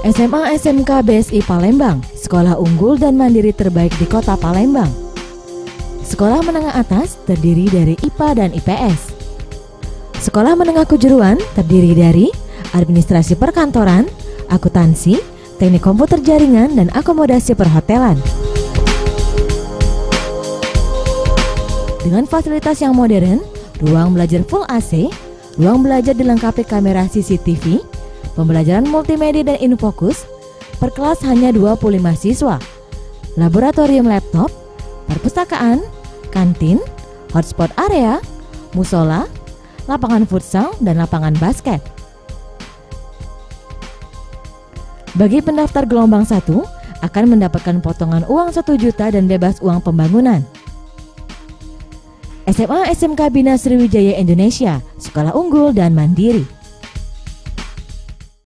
SMA SMK BSI Palembang, sekolah unggul dan mandiri terbaik di kota Palembang. Sekolah menengah atas terdiri dari IPA dan IPS. Sekolah menengah kejuruan terdiri dari administrasi perkantoran, akuntansi, teknik komputer jaringan, dan akomodasi perhotelan. Dengan fasilitas yang modern, ruang belajar full AC, ruang belajar dilengkapi kamera CCTV, pembelajaran multimedia dan infokus, per kelas hanya 25 siswa, laboratorium laptop, perpustakaan, kantin, hotspot area, musola, lapangan futsal, dan lapangan basket. Bagi pendaftar gelombang 1 akan mendapatkan potongan uang 1 juta dan bebas uang pembangunan. SMA SMK Bina Sriwijaya Indonesia, sekolah unggul dan mandiri.